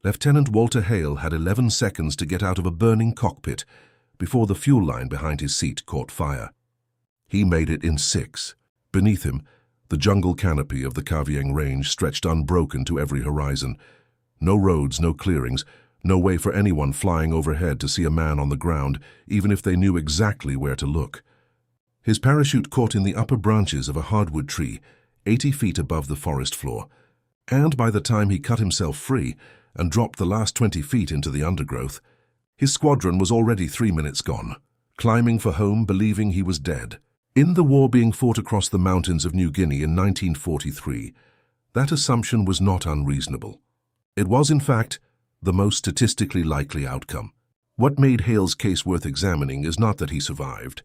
Lieutenant Walter Hale had 11 seconds to get out of a burning cockpit before the fuel line behind his seat caught fire. He made it in 6. Beneath him, the jungle canopy of the Kavieng Range stretched unbroken to every horizon. No roads, no clearings, no way for anyone flying overhead to see a man on the ground, even if they knew exactly where to look. His parachute caught in the upper branches of a hardwood tree, 80 feet above the forest floor, and by the time he cut himself free and dropped the last 20 feet into the undergrowth, his squadron was already 3 minutes gone, climbing for home believing he was dead. In the war being fought across the mountains of New Guinea in 1943, that assumption was not unreasonable. It was, in fact, the most statistically likely outcome. What made Hale's case worth examining is not that he survived.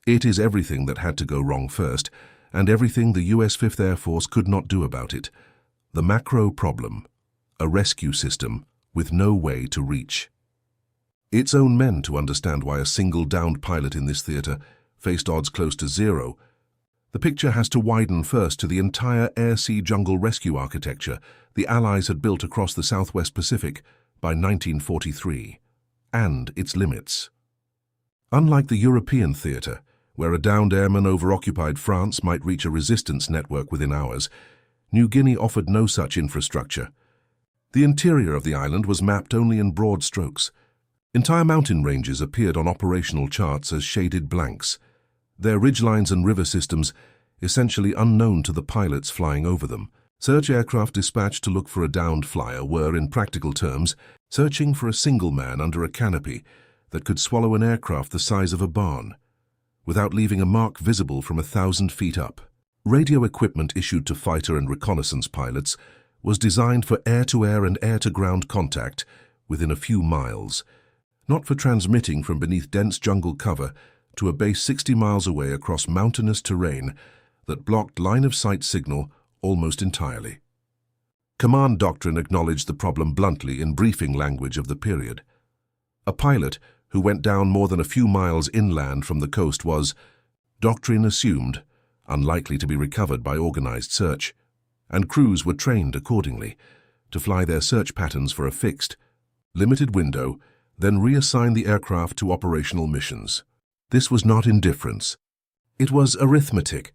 It is everything that had to go wrong first, and everything the U.S. 5th Air Force could not do about it. The macro problem, a rescue system with no way to reach. Its own men to understand why a single downed pilot in this theater faced odds close to zero. The picture has to widen first to the entire air-sea jungle rescue architecture the Allies had built across the Southwest Pacific by 1943, and its limits. Unlike the European theater, where a downed airman over occupied France might reach a resistance network within hours, New Guinea offered no such infrastructure. The interior of the island was mapped only in broad strokes. Entire mountain ranges appeared on operational charts as shaded blanks, their ridgelines and river systems essentially unknown to the pilots flying over them. Search aircraft dispatched to look for a downed flyer were, in practical terms, searching for a single man under a canopy that could swallow an aircraft the size of a barn, without leaving a mark visible from 1,000 feet up. Radio equipment issued to fighter and reconnaissance pilots was designed for air-to-air and air-to-ground contact within a few miles, not for transmitting from beneath dense jungle cover to a base 60 miles away across mountainous terrain that blocked line-of-sight signal almost entirely. Command doctrine acknowledged the problem bluntly in briefing language of the period. A pilot who went down more than a few miles inland from the coast was, doctrine assumed, unlikely to be recovered by organized search, and crews were trained accordingly to fly their search patterns for a fixed, limited window, then reassign the aircraft to operational missions. This was not indifference. It was arithmetic.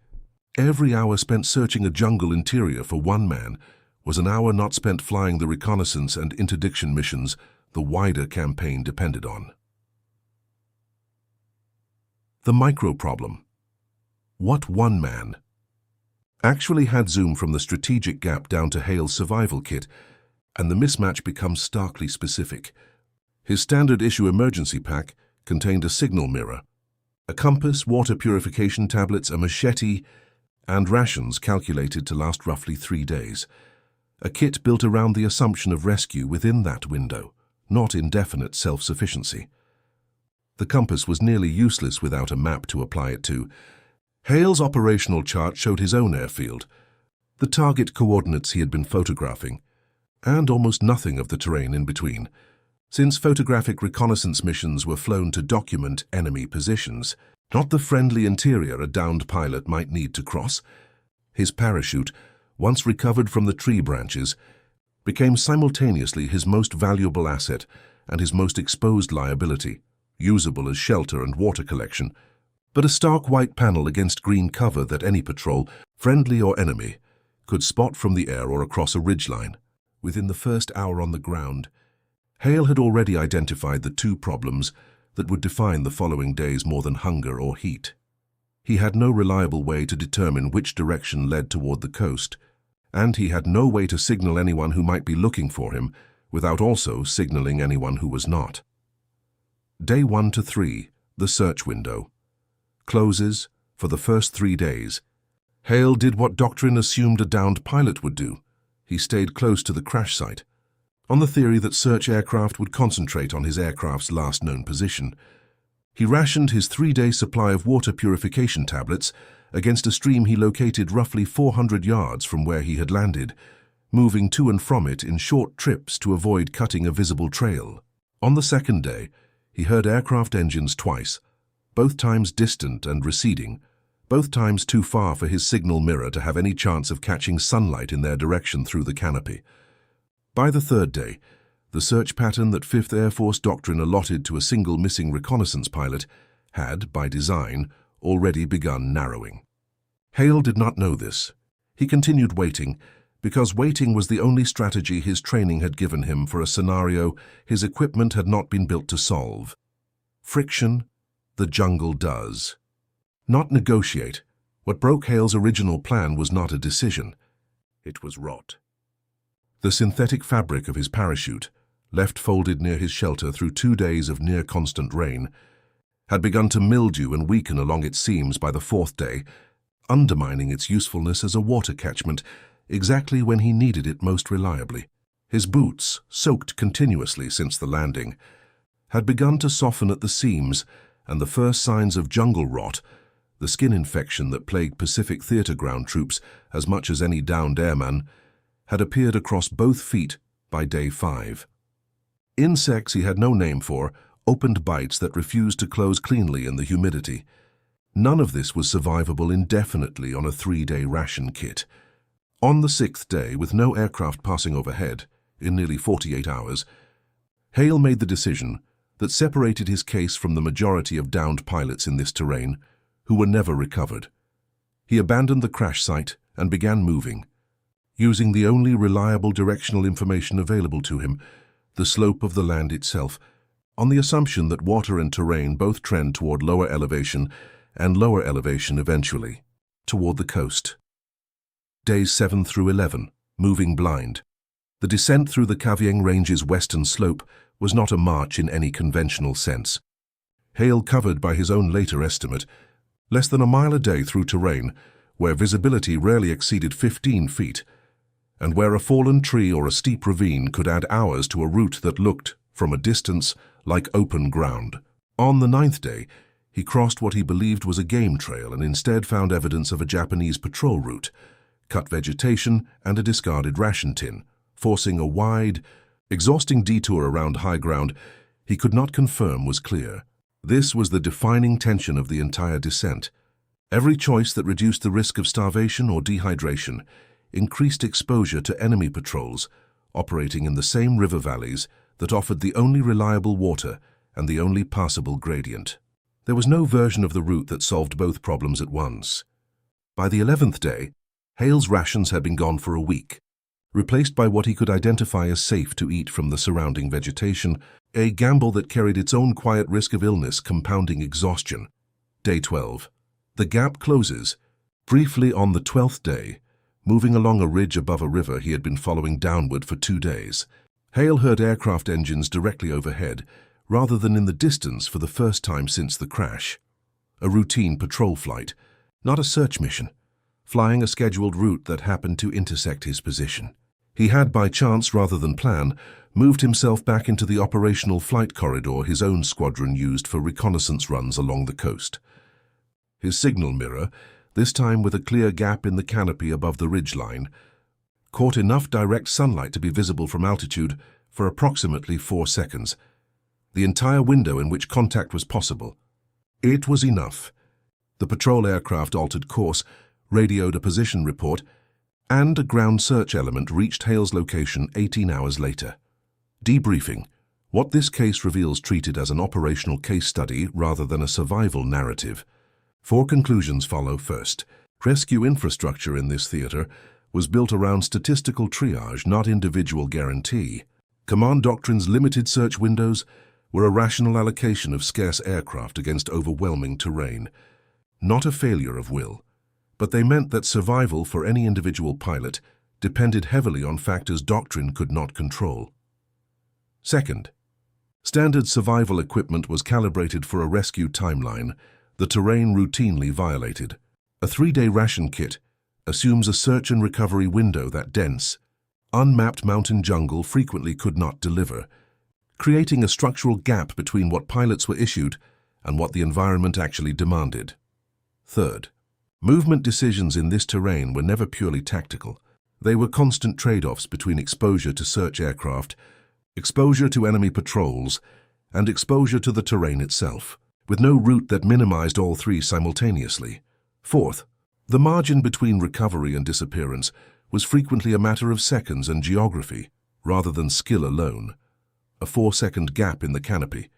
Every hour spent searching a jungle interior for one man was an hour not spent flying the reconnaissance and interdiction missions the wider campaign depended on. The micro-problem. What one man actually had zoom from the strategic gap down to Hale's survival kit, and the mismatch becomes starkly specific. His standard issue emergency pack contained a signal mirror, a compass, water purification tablets, a machete, and rations calculated to last roughly 3 days. A kit built around the assumption of rescue within that window, not indefinite self-sufficiency. The compass was nearly useless without a map to apply it to. Hale's operational chart showed his own airfield, the target coordinates he had been photographing, and almost nothing of the terrain in between. Since photographic reconnaissance missions were flown to document enemy positions, not the friendly interior a downed pilot might need to cross, his parachute, once recovered from the tree branches, became simultaneously his most valuable asset and his most exposed liability, usable as shelter and water collection, but a stark white panel against green cover that any patrol, friendly or enemy, could spot from the air or across a ridgeline. Within the first hour on the ground, Hale had already identified the 2 problems that would define the following days more than hunger or heat. He had no reliable way to determine which direction led toward the coast, and he had no way to signal anyone who might be looking for him without also signaling anyone who was not. Day 1 to 3, the search window. Closes for the first 3 days. Hale did what doctrine assumed a downed pilot would do. He stayed close to the crash site, on the theory that search aircraft would concentrate on his aircraft's last known position. He rationed his 3-day supply of water purification tablets against a stream he located roughly 400 yards from where he had landed, moving to and from it in short trips to avoid cutting a visible trail. On the 2nd day, he heard aircraft engines twice, both times distant and receding, both times too far for his signal mirror to have any chance of catching sunlight in their direction through the canopy. By the 3rd day, The search pattern that 5th Air Force doctrine allotted to a single missing reconnaissance pilot had, by design, already begun narrowing. Hale did not know this. He continued waiting, because waiting was the only strategy his training had given him for a scenario his equipment had not been built to solve. Friction, the jungle does. Not negotiate. What broke Hale's original plan was not a decision. It was rot. The synthetic fabric of his parachute, left folded near his shelter through 2 days of near-constant rain, had begun to mildew and weaken along its seams by the 4th day, undermining its usefulness as a water catchment exactly when he needed it most reliably. His boots, soaked continuously since the landing, had begun to soften at the seams, and the first signs of jungle rot, the skin infection that plagued Pacific theater ground troops as much as any downed airman, had appeared across both feet by day 5. Insects he had no name for opened bites that refused to close cleanly in the humidity. None of this was survivable indefinitely on a 3-day ration kit. On the 6th day, with no aircraft passing overhead, in nearly 48 hours, Hale made the decision that separated his case from the majority of downed pilots in this terrain, who were never recovered. He abandoned the crash site and began moving, using the only reliable directional information available to him, the slope of the land itself, on the assumption that water and terrain both trend toward lower elevation and lower elevation eventually, toward the coast. Days 7 through 11, moving blind. The descent through the Kavieng Range's western slope was not a march in any conventional sense. Hale covered, by his own later estimate, less than a mile a day through terrain where visibility rarely exceeded 15 feet, and where a fallen tree or a steep ravine could add hours to a route that looked, from a distance, like open ground. On the 9th day, he crossed what he believed was a game trail and instead found evidence of a Japanese patrol route, cut vegetation and a discarded ration tin, forcing a wide, exhausting detour around high ground he could not confirm was clear. This was the defining tension of the entire descent. Every choice that reduced the risk of starvation or dehydration increased exposure to enemy patrols operating in the same river valleys that offered the only reliable water and the only passable gradient. There was no version of the route that solved both problems at once. By the 11th day, Hale's rations had been gone for a week, replaced by what he could identify as safe to eat from the surrounding vegetation, a gamble that carried its own quiet risk of illness compounding exhaustion. Day 12. The gap closes, briefly on the 12th day, moving along a ridge above a river he had been following downward for 2 days. Hale heard aircraft engines directly overhead, rather than in the distance for the first time since the crash. A routine patrol flight, not a search mission, flying a scheduled route that happened to intersect his position. He had, by chance rather than plan, moved himself back into the operational flight corridor his own squadron used for reconnaissance runs along the coast. His signal mirror, this time with a clear gap in the canopy above the ridgeline, caught enough direct sunlight to be visible from altitude for approximately 4 seconds, the entire window in which contact was possible. It was enough. The patrol aircraft altered course, radioed a position report, and a ground search element reached Hale's location 18 hours later. Debriefing, what this case reveals treated as an operational case study rather than a survival narrative. 4 conclusions follow. First, rescue infrastructure in this theater was built around statistical triage, not individual guarantee. Command doctrine's limited search windows were a rational allocation of scarce aircraft against overwhelming terrain. Not a failure of will, but they meant that survival for any individual pilot depended heavily on factors doctrine could not control. Second, standard survival equipment was calibrated for a rescue timeline the terrain routinely violated. A 3-day ration kit assumes a search and recovery window that dense, unmapped mountain jungle frequently could not deliver, creating a structural gap between what pilots were issued and what the environment actually demanded. Third, movement decisions in this terrain were never purely tactical. They were constant trade-offs between exposure to search aircraft, exposure to enemy patrols, and exposure to the terrain itself, with no route that minimized all 3 simultaneously. Fourth, the margin between recovery and disappearance was frequently a matter of seconds and geography, rather than skill alone. a 4-second gap in the canopy.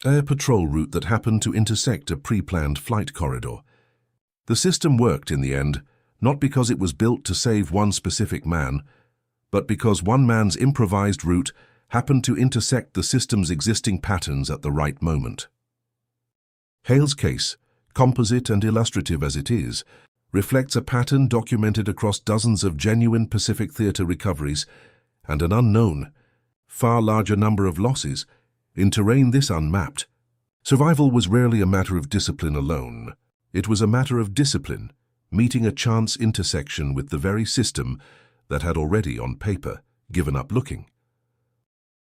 Air patrol route that happened to intersect a pre-planned flight corridor. The system worked in the end, not because it was built to save one specific man, but because one man's improvised route happened to intersect the system's existing patterns at the right moment. Hale's case, composite and illustrative as it is, reflects a pattern documented across dozens of genuine Pacific theater recoveries and an unknown, far larger number of losses in terrain this unmapped. Survival was rarely a matter of discipline alone. It was a matter of discipline, meeting a chance intersection with the very system that had already, on paper, given up looking.